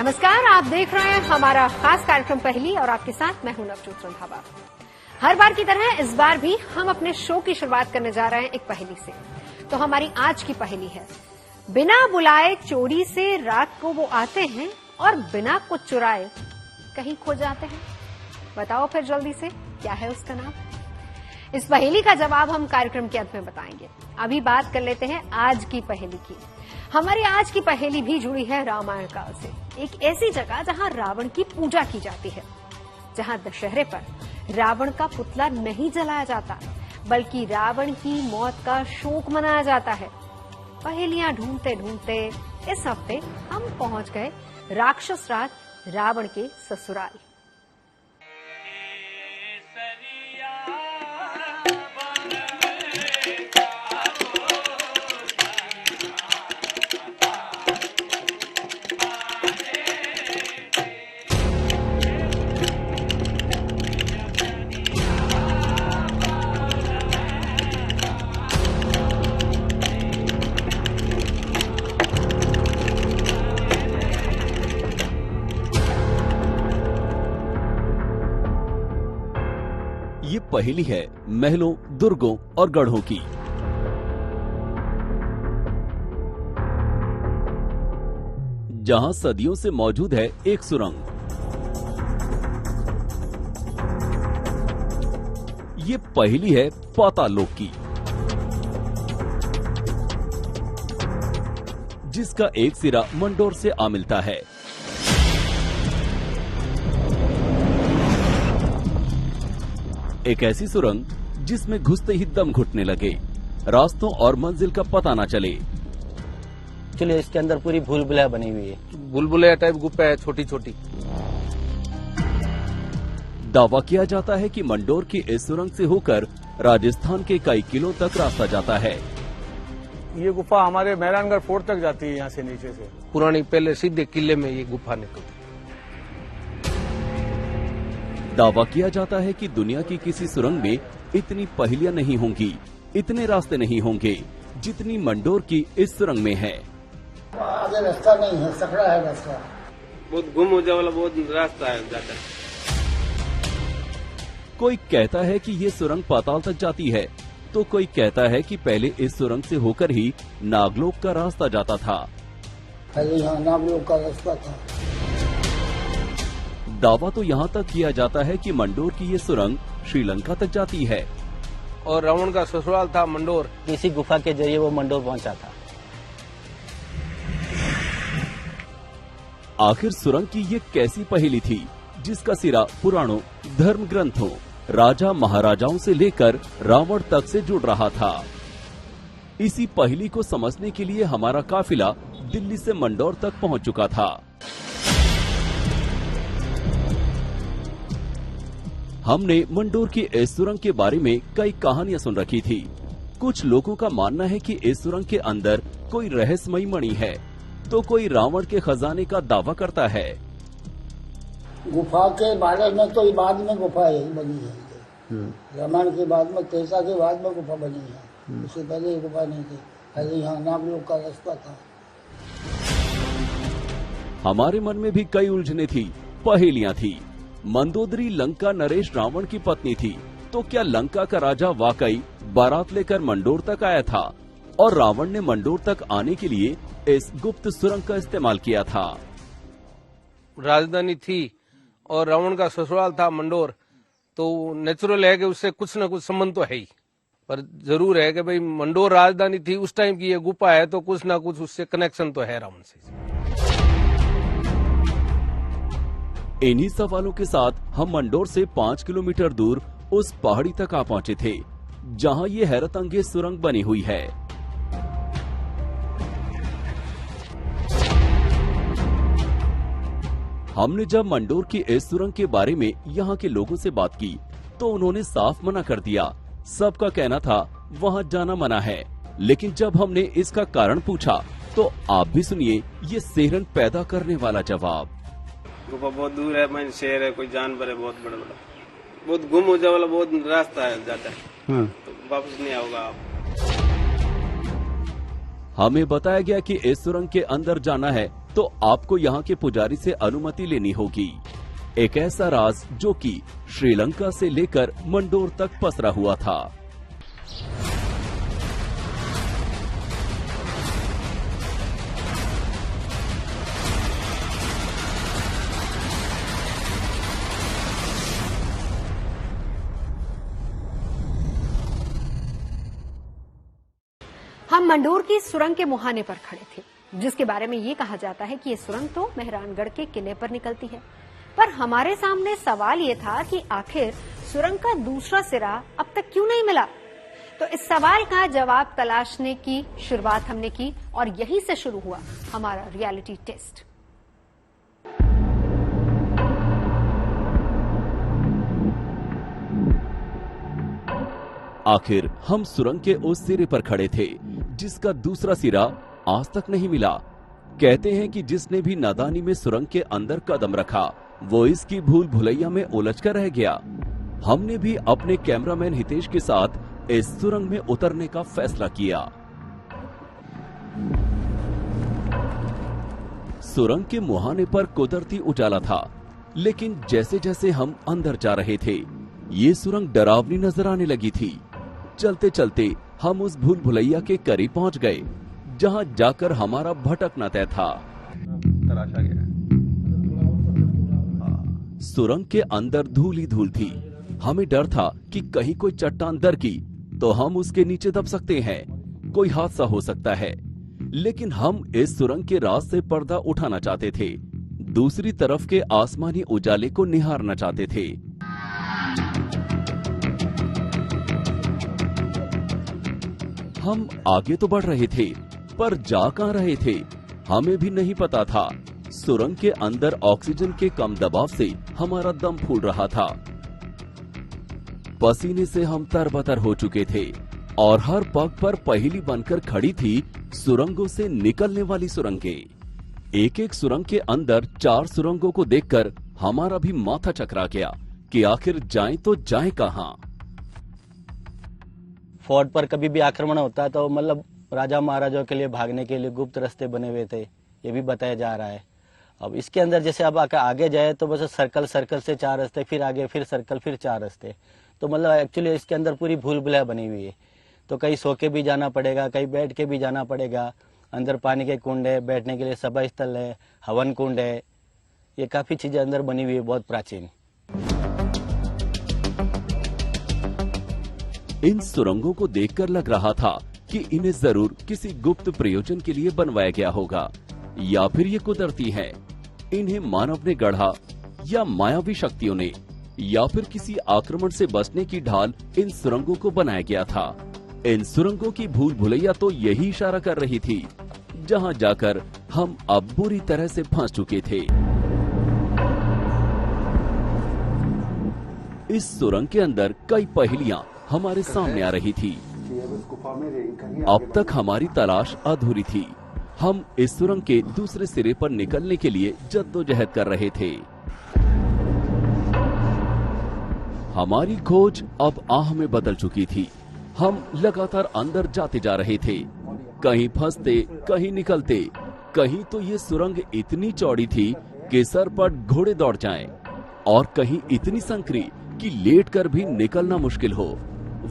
नमस्कार, आप देख रहे हैं हमारा खास कार्यक्रम पहली और आपके साथ मैं हूं नवजोत रंधावा। हर बार की तरह इस बार भी हम अपने शो की शुरुआत करने जा रहे हैं एक पहेली से। तो हमारी आज की पहेली है, बिना बुलाए चोरी से रात को वो आते हैं और बिना कुछ चुराए कहीं खो जाते हैं। बताओ फिर जल्दी से क्या है उसका नाम। इस पहेली का जवाब हम कार्यक्रम के अंत में बताएंगे। अभी बात कर लेते हैं आज की पहेली की। हमारी आज की पहेली भी जुड़ी है रामायण काल से, एक ऐसी जगह जहां रावण की पूजा की जाती है, जहां दशहरे पर रावण का पुतला नहीं जलाया जाता बल्कि रावण की मौत का शोक मनाया जाता है। पहेलियां ढूंढते ढूंढते इस हफ्ते हम पहुंच गए राक्षस राज रावण के ससुराल। ये पहेली है महलों, दुर्गों और गढ़ों की। जहां सदियों से मौजूद है एक सुरंग। ये पहेली है पाताल लोक की, जिसका एक सिरा मंडोर से आ मिलता है। एक ऐसी सुरंग जिसमें घुसते ही दम घुटने लगे, रास्तों और मंजिल का पता न चले। चलिए, इसके अंदर पूरी भूल भुलैया बनी हुई है। भूल भुलैया टाइप गुफा है, छोटी छोटी। दावा किया जाता है कि मंडोर की इस सुरंग से होकर राजस्थान के कई किलों तक रास्ता जाता है। ये गुफा हमारे मेहरानगढ़ फोर्ट तक जाती है, यहाँ से नीचे से। पुरानी पहले सीधे किले में ये गुफा निकलती। दावा किया जाता है कि दुनिया की किसी सुरंग में इतनी पहेलियां नहीं होंगी, इतने रास्ते नहीं होंगे जितनी मंडोर की इस सुरंग में है। आगे रास्ता नहीं है, सकड़ा है रास्ता। बहुत गुम हो जाए वाला बहुत रास्ता है जाता है। कोई कहता है कि ये सुरंग पाताल तक जाती है, तो कोई कहता है कि पहले इस सुरंग से होकर ही नागलोक का रास्ता जाता था। पहले यहाँ नागलोक का रास्ता था। दावा तो यहाँ तक किया जाता है कि मंडोर की ये सुरंग श्रीलंका तक जाती है। और रावण का ससुराल था मंडोर। इसी गुफा के जरिए वो मंडोर पहुंचा था। आखिर सुरंग की ये कैसी पहेली थी जिसका सिरा पुराणों, धर्म ग्रंथों, राजा महाराजाओं से लेकर रावण तक से जुड़ रहा था। इसी पहेली को समझने के लिए हमारा काफिला दिल्ली से मंडोर तक पहुंच चुका था। हमने मंडोर की इस सुरंग के बारे में कई कहानियां सुन रखी थी। कुछ लोगों का मानना है कि इस सुरंग के अंदर कोई रहस्यमयी मणि है, तो कोई रावण के खजाने का दावा करता है। गुफा के बारे में तो बाद में गुफा यही बनी है। रामायण के बाद में, तेसा के बाद में गुफा बनी है। उससे पहले ये गुफा नहीं थी। पहले यहाँ नागलोक का रास्ता था। हमारे मन में भी कई उलझने थी, पहेलियां थी। मंदोदरी लंका नरेश रावण की पत्नी थी, तो क्या लंका का राजा वाकई बारात लेकर मंडोर तक आया था और रावण ने मंडोर तक आने के लिए इस गुप्त सुरंग का इस्तेमाल किया था? राजधानी थी और रावण का ससुराल था मंडोर, तो नेचुरल है कि उससे कुछ न कुछ संबंध तो है ही। पर जरूर है कि भाई मंडोर राजधानी थी उस टाइम की, ये गुफा है तो कुछ न कुछ उससे कनेक्शन तो है रावण से। इन्हीं सवालों के साथ हम मंडोर से 5 किलोमीटर दूर उस पहाड़ी तक आ पहुंचे थे, जहां ये हैरत अंगेज सुरंग बनी हुई है। हमने जब मंडोर की इस सुरंग के बारे में यहाँ के लोगों से बात की, तो उन्होंने साफ मना कर दिया। सबका कहना था वहाँ जाना मना है। लेकिन जब हमने इसका कारण पूछा, तो आप भी सुनिए ये सेहरन पैदा करने वाला जवाब। गुफा बहुत दूर है, मैं शहर है, कोई जानवर है बहुत बड़ा बड़ा, बहुत गुम हो जाए वाला बहुत रास्ता है जाता है, तो वापस नहीं आओगा आप। हमें बताया गया कि इस सुरंग के अंदर जाना है तो आपको यहाँ के पुजारी से अनुमति लेनी होगी। एक ऐसा राज जो कि श्रीलंका से लेकर मंडोर तक पसरा हुआ था। हम मंडोर की सुरंग के मुहाने पर खड़े थे, जिसके बारे में ये कहा जाता है कि ये सुरंग तो मेहरानगढ़ के किले पर निकलती है। पर हमारे सामने सवाल ये था कि आखिर सुरंग का दूसरा सिरा अब तक क्यों नहीं मिला। तो इस सवाल का जवाब तलाशने की शुरुआत हमने की और यहीं से शुरू हुआ हमारा रियलिटी टेस्ट। आखिर हम सुरंग के उस सिरे पर खड़े थे जिसका दूसरा सिरा आज तक नहीं मिला। कहते हैं कि जिसने भी नादानी में सुरंग के अंदर कदम रखा वो इसकी भूल भुलैया में उलझ कर रह गया। हमने भी अपने कैमरामैन हितेश के साथ इस सुरंग में उतरने का फैसला किया। सुरंग के मुहाने पर कुदरती उजाला था, लेकिन जैसे जैसे हम अंदर जा रहे थे ये सुरंग डरावनी नजर आने लगी थी। चलते चलते हम उस भूल भुलैया के करीब पहुंच गए जहां जाकर हमारा भटकना तय था। तराशा गया। सुरंग के अंदर धूल ही धूल थी। हमें डर था कि कहीं कोई चट्टान दरकी तो हम उसके नीचे दब सकते हैं, कोई हादसा हो सकता है। लेकिन हम इस सुरंग के राज से पर्दा उठाना चाहते थे, दूसरी तरफ के आसमानी उजाले को निहारना चाहते थे। हम आगे तो बढ़ रहे थे पर जा कहां रहे थे हमें भी नहीं पता था। सुरंग के अंदर ऑक्सीजन के कम दबाव से हमारा दम फूल रहा था। पसीने से हम तरबतर हो चुके थे और हर पग पर पहेली बनकर खड़ी थी सुरंगों से निकलने वाली सुरंगें। एक एक सुरंग के अंदर 4 सुरंगों को देखकर हमारा भी माथा चकरा गया कि आखिर जाएं तो जाएं कहां। फोर्ट पर कभी भी आक्रमण होता है तो मतलब राजा महाराजाओं के लिए भागने के लिए गुप्त रास्ते बने हुए थे, ये भी बताया जा रहा है। अब इसके अंदर जैसे अब आगे जाए तो बस सर्कल से 4 रास्ते, फिर आगे फिर सर्कल, फिर 4 रास्ते। तो मतलब एक्चुअली इसके अंदर पूरी भूल भुलैया बनी हुई है। तो कहीं सो के भी जाना पड़ेगा, कहीं बैठ के भी जाना पड़ेगा। अंदर पानी के कुंड है, बैठने के लिए सभा स्थल है, हवन कुंड है, ये काफी चीजें अंदर बनी हुई है, बहुत प्राचीन। इन सुरंगों को देखकर लग रहा था कि इन्हें जरूर किसी गुप्त प्रयोजन के लिए बनवाया गया होगा या फिर ये कुदरती हैं। इन्हें मानव ने गढ़ा या मायावी शक्तियों ने या फिर किसी आक्रमण से बचने की ढाल इन सुरंगों को बनाया गया था। इन सुरंगों की भूल भुलैया तो यही इशारा कर रही थी जहां जाकर हम अब बुरी तरह से फंस चुके थे। इस सुरंग के अंदर कई पहेलियां हमारे सामने आ रही थी। अब तक हमारी तलाश अधूरी थी। हम इस सुरंग के दूसरे सिरे पर निकलने के लिए जद्दोजहद कर रहे थे। हमारी खोज अब आह में बदल चुकी थी। हम लगातार अंदर जाते जा रहे थे, कहीं फंसते, कहीं निकलते। कहीं तो ये सुरंग इतनी चौड़ी थी कि सर पर घोड़े दौड़ जाएं, और कहीं इतनी संकरी कि लेटकर भी निकलना मुश्किल हो।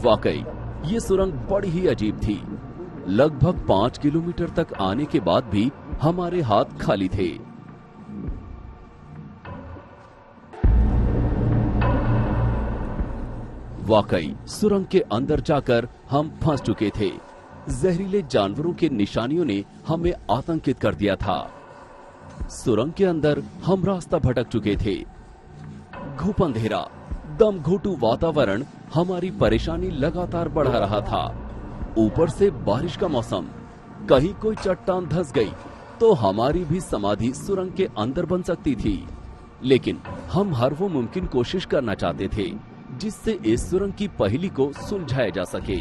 वाकई ये सुरंग बड़ी ही अजीब थी। लगभग 5 किलोमीटर तक आने के बाद भी हमारे हाथ खाली थे। वाकई सुरंग के अंदर जाकर हम फंस चुके थे। जहरीले जानवरों के निशानियों ने हमें आतंकित कर दिया था। सुरंग के अंदर हम रास्ता भटक चुके थे। घुप अंधेरा, दम घोटू वातावरण हमारी परेशानी लगातार बढ़ा रहा था। ऊपर से बारिश का मौसम, कहीं कोई चट्टान धंस गई तो हमारी भी समाधि सुरंग के अंदर बन सकती थी। लेकिन हम हर वो मुमकिन कोशिश करना चाहते थे जिससे इस सुरंग की पहेली को सुलझाया जा सके।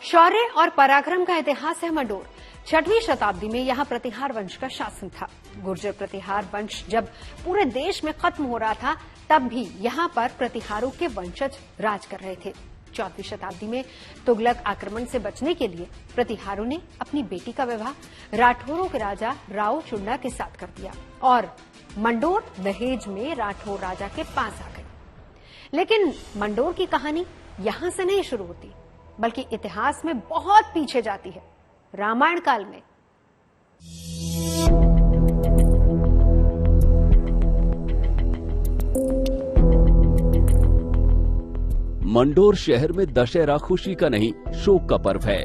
शौर्य और पराक्रम का इतिहास है मंडोर। 6वीं शताब्दी में यहाँ प्रतिहार वंश का शासन था। गुर्जर प्रतिहार वंश जब पूरे देश में खत्म हो रहा था, तब भी यहाँ पर प्रतिहारों के वंशज राज कर रहे थे। 14वीं शताब्दी में तुगलक आक्रमण से बचने के लिए प्रतिहारों ने अपनी बेटी का विवाह राठौरों के राजा राव चुन्ना के साथ कर दिया और मंडोर दहेज में राठौर राजा के पास आ गए। लेकिन मंडोर की कहानी यहां से नहीं शुरू होती, बल्कि इतिहास में बहुत पीछे जाती है, रामायण काल में। मंडोर शहर में दशहरा खुशी का नहीं, शोक का पर्व है,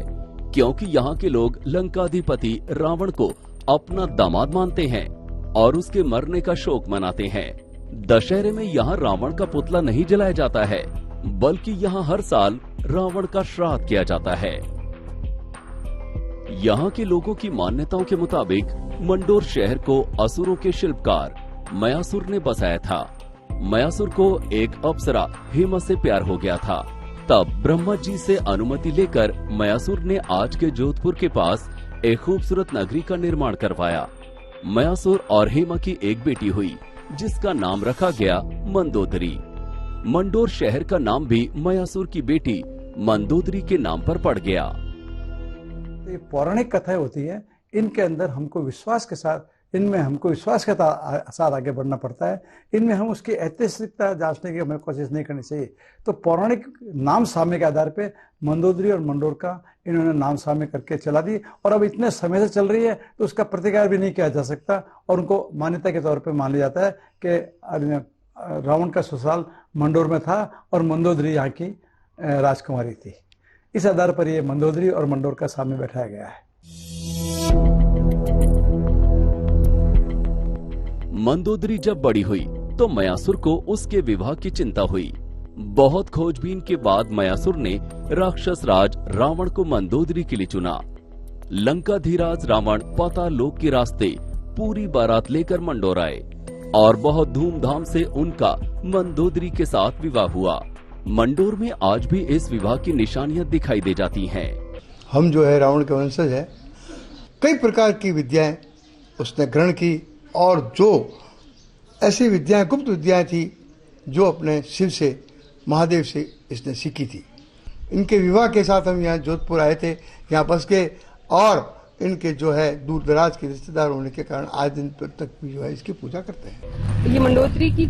क्योंकि यहाँ के लोग लंकाधिपति रावण को अपना दामाद मानते हैं और उसके मरने का शोक मनाते हैं। दशहरे में यहाँ रावण का पुतला नहीं जलाया जाता है, बल्कि यहाँ हर साल रावण का श्राद्ध किया जाता है। यहाँ के लोगों की मान्यताओं के मुताबिक मंडोर शहर को असुरों के शिल्पकार मयासुर ने बसाया था। मयासुर को एक अप्सरा हेमा से प्यार हो गया था। तब ब्रह्मा जी से अनुमति लेकर मयासुर ने आज के जोधपुर के पास एक खूबसूरत नगरी का निर्माण करवाया। मयासुर और हेमा की एक बेटी हुई, जिसका नाम रखा गया मंदोदरी। मंडोर शहर का नाम भी मयासुर की बेटी मंदोदरी के नाम पर पड़ गया। ये पौराणिक कथाएं होती है, इनके अंदर हमको विश्वास के साथ आगे बढ़ना पड़ता है। इनमें हम उसकी ऐतिहासिकता जांचने की हमें कोशिश नहीं करनी चाहिए। तो पौराणिक नाम साम्य के आधार पे मंदोदरी और मंडोर का इन्होंने नाम साम्य करके चला दी, और अब इतने समय से चल रही है तो उसका प्रतिकार भी नहीं किया जा सकता, और उनको मान्यता के तौर पर मान लिया जाता है कि रावण का ससुराल मंडोर में था और मंदोदरी यहाँ की राजकुमारी थी। इस आधार पर ये मंदोदरी और मंडोर का साम्य बैठाया गया है। मंदोदरी जब बड़ी हुई तो मयासुर को उसके विवाह की चिंता हुई। बहुत खोजबीन के बाद मयासुर ने राक्षस राज रावण को मंदोदरी के लिए चुना। लंकाधीराज रावण पाताल लोक के रास्ते पूरी बारात लेकर मंडोर आए और बहुत धूमधाम से उनका मंदोदरी के साथ विवाह हुआ। मंडोर में आज भी इस विवाह की निशानियां दिखाई दे जाती हैं। हम जो है रावण के वंशज है, कई प्रकार की विद्याएं उसने ग्रहण की, और जो ऐसी विद्याएं, गुप्त विद्याएं थी, जो अपने शिव से, महादेव से इसने सीखी थी। इनके विवाह के साथ हम यहाँ जोधपुर आए थे, यहाँ बस गए, और इनके जो है दूर दराज के रिश्तेदार होने के कारण आज दिन तक भी जो है इसकी पूजा करते हैं। ये मंडोदरी की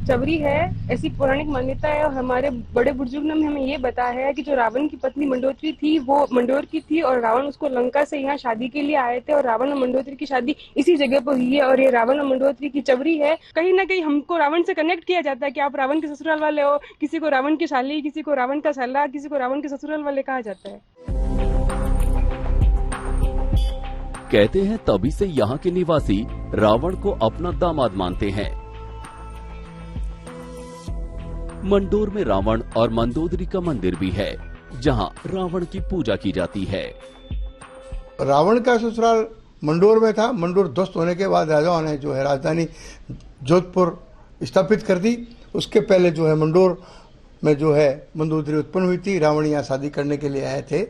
चवरी है, ऐसी पौराणिक मान्यता है। और हमारे बड़े बुजुर्गों ने हमें ये बताया है कि जो रावण की पत्नी मंडोदरी थी वो मंडोर की थी, और रावण उसको लंका से यहाँ शादी के लिए आए थे, और रावण और मंडोदरी की शादी इसी जगह पर हुई है, और ये रावण और मंडोदरी की चवरी है। कहीं ना कहीं हमको रावण से कनेक्ट किया जाता है कि आप रावण के ससुराल वाले हो, किसी को रावण की शाली, किसी को रावण का साला, किसी को रावण के ससुराल वाले कहा जाता है। कहते हैं तभी से यहाँ के निवासी रावण को अपना दामाद मानते हैं। मंडोर में रावण और मंदोदरी का मंदिर भी है, जहाँ रावण की पूजा की जाती है। रावण का ससुराल मंडोर में था। मंडोर ध्वस्त होने के बाद राजाओं ने जो है राजधानी जोधपुर स्थापित कर दी। उसके पहले जो है मंडोर में जो है मंदोदरी उत्पन्न हुई थी। रावण यहाँ शादी करने के लिए आए थे।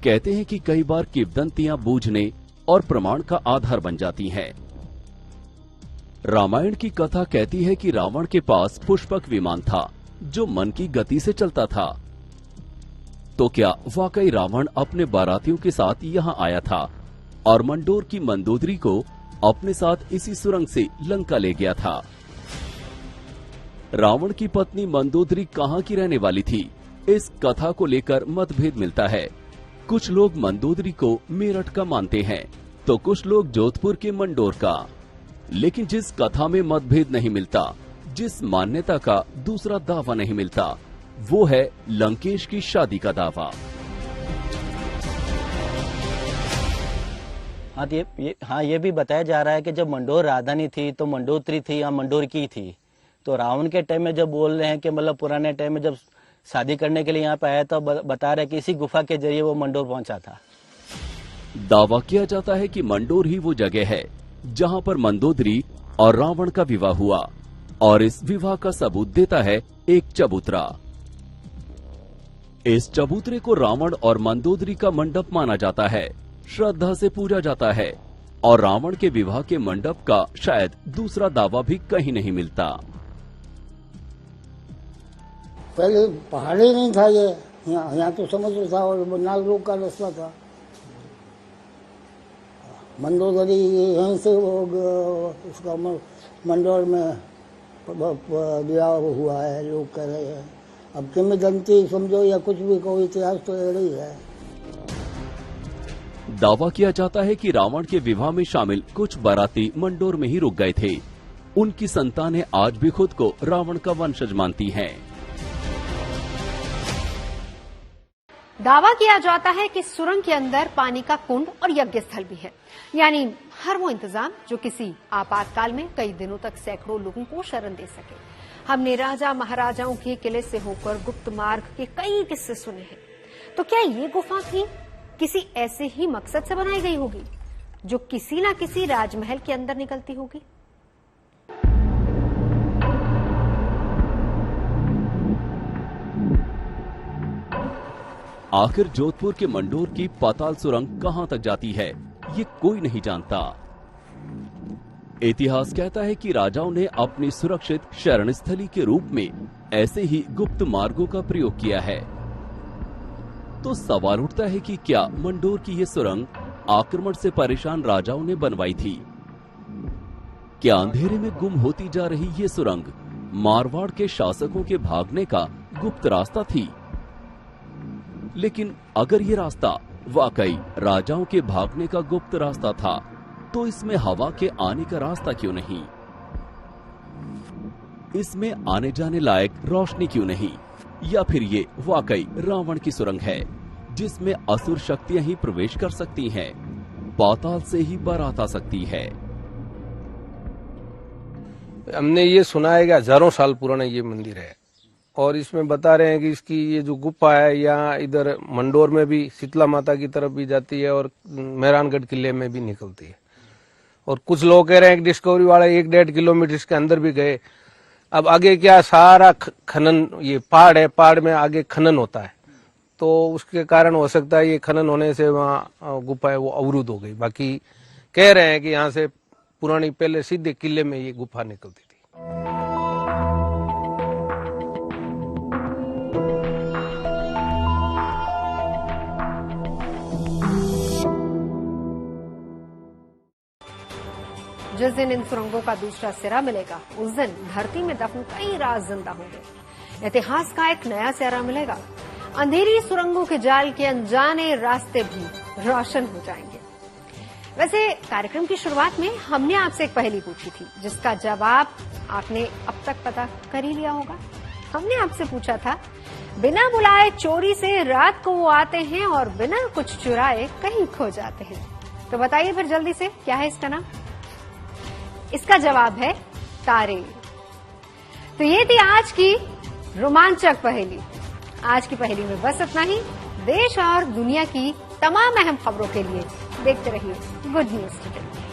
कहते हैं कि कई बार किंवदंतियां बूझने और प्रमाण का आधार बन जाती हैं। रामायण की कथा कहती है कि रावण के पास पुष्पक विमान था जो मन की गति से चलता था। तो क्या वाकई रावण अपने बारातियों के साथ यहाँ आया था और मंडोर की मंदोदरी को अपने साथ इसी सुरंग से लंका ले गया था? रावण की पत्नी मंदोदरी कहाँ की रहने वाली थी, इस कथा को लेकर मतभेद मिलता है। कुछ लोग मंदोदरी को मेरठ का मानते हैं तो कुछ लोग जोधपुर के मंडोर का। लेकिन जिस कथा में मतभेद नहीं मिलता, जिस मान्यता का दूसरा दावा नहीं मिलता, वो है लंकेश की शादी का दावा। ये भी बताया जा रहा है कि जब मंडोर राजधानी थी तो मंडोदरी थी या मंडोर की थी। तो रावण के टाइम में जब बोल रहे हैं कि मतलब पुराने टाइम में जब शादी करने के लिए यहाँ पे आया तो बता रहे कि इसी गुफा के जरिए वो मंडोर पहुंचा था। दावा किया जाता है कि मंडोर ही वो जगह है जहाँ पर मंदोदरी और रावण का विवाह हुआ, और इस विवाह का सबूत देता है एक चबूतरा। इस चबूतरे को रावण और मंदोदरी का मंडप माना जाता है, श्रद्धा से पूजा जाता है और रावण के विवाह के मंडप का शायद दूसरा दावा भी कहीं नहीं मिलता। पहले पहाड़ ही नहीं था ये, यहाँ तो समुद्र था और नागलोक का रास्ता था। मंदोदरी यहीं से उसका मंडोर में विवाह हुआ है, लोग कह रहे हैं। अब किंवदंती समझो या कुछ भी कहो, इतिहास तो ऐसा ही है। दावा किया जाता है कि रावण के विवाह में शामिल कुछ बाराती मंडोर में ही रुक गए थे। उनकी संतानें आज भी खुद को रावण का वंशज मानती हैं। दावा किया जाता है कि सुरंग के अंदर पानी का कुंड और यज्ञ स्थल भी है, यानी हर वो इंतजाम जो किसी आपातकाल में कई दिनों तक सैकड़ों लोगों को शरण दे सके। हमने राजा महाराजाओं के किले से होकर गुप्त मार्ग के कई किस्से सुने हैं। तो क्या ये गुफा भी किसी ऐसे ही मकसद से बनाई गई होगी जो किसी न किसी राजमहल के अंदर निकलती होगी? आखिर जोधपुर के मंडोर की पाताल सुरंग कहां तक जाती है, ये कोई नहीं जानता। इतिहास कहता है कि राजाओं ने अपनी सुरक्षित शरण स्थली के रूप में ऐसे ही गुप्त मार्गों का प्रयोग किया है। तो सवाल उठता है कि क्या मंडोर की ये सुरंग आक्रमण से परेशान राजाओं ने बनवाई थी? क्या अंधेरे में गुम होती जा रही ये सुरंग मारवाड़ के शासकों के भागने का गुप्त रास्ता थी? लेकिन अगर ये रास्ता वाकई राजाओं के भागने का गुप्त रास्ता था, तो इसमें हवा के आने का रास्ता क्यों नहीं? इसमें आने जाने लायक रोशनी क्यों नहीं? या फिर ये वाकई रावण की सुरंग है जिसमें असुर शक्तियां ही प्रवेश कर सकती हैं, पाताल से ही बारात आ सकती है? हमने ये सुना है कि हजारों साल पुराना ये मंदिर है और इसमें बता रहे हैं कि इसकी ये जो गुफा है यहाँ इधर मंडोर में भी शीतला माता की तरफ भी जाती है और मेहरानगढ़ किले में भी निकलती है। और कुछ लोग कह रहे हैं कि डिस्कवरी वाले 1-1.5 किलोमीटर इसके अंदर भी गए। अब आगे क्या सारा खनन, ये पहाड़ है, पहाड़ में आगे खनन होता है, तो उसके कारण हो सकता है ये खनन होने से वहाँ गुफा है वो अवरुद्ध हो गई। बाकी कह रहे हैं कि यहाँ से पुरानी पहले सीधे किले में ये गुफा निकलती थी। जिस दिन इन सुरंगों का दूसरा सिरा मिलेगा, उस दिन धरती में दफन कई राज जिंदा होंगे। इतिहास का एक नया सिरा मिलेगा। अंधेरी सुरंगों के जाल के अनजाने रास्ते भी रोशन हो जाएंगे। वैसे कार्यक्रम की शुरुआत में हमने आपसे एक पहेली पूछी थी, जिसका जवाब आपने अब तक पता कर ही लिया होगा। हमने आपसे पूछा था, बिना बुलाए चोरी से रात को वो आते हैं और बिना कुछ चुराए कहीं खो जाते हैं। तो बताइए फिर जल्दी से, क्या है इसका नाम? इसका जवाब है तारे। तो ये थी आज की रोमांचक पहेली। आज की पहेली में बस इतना ही। देश और दुनिया की तमाम अहम खबरों के लिए देखते रहिए गुड न्यूज टुडे।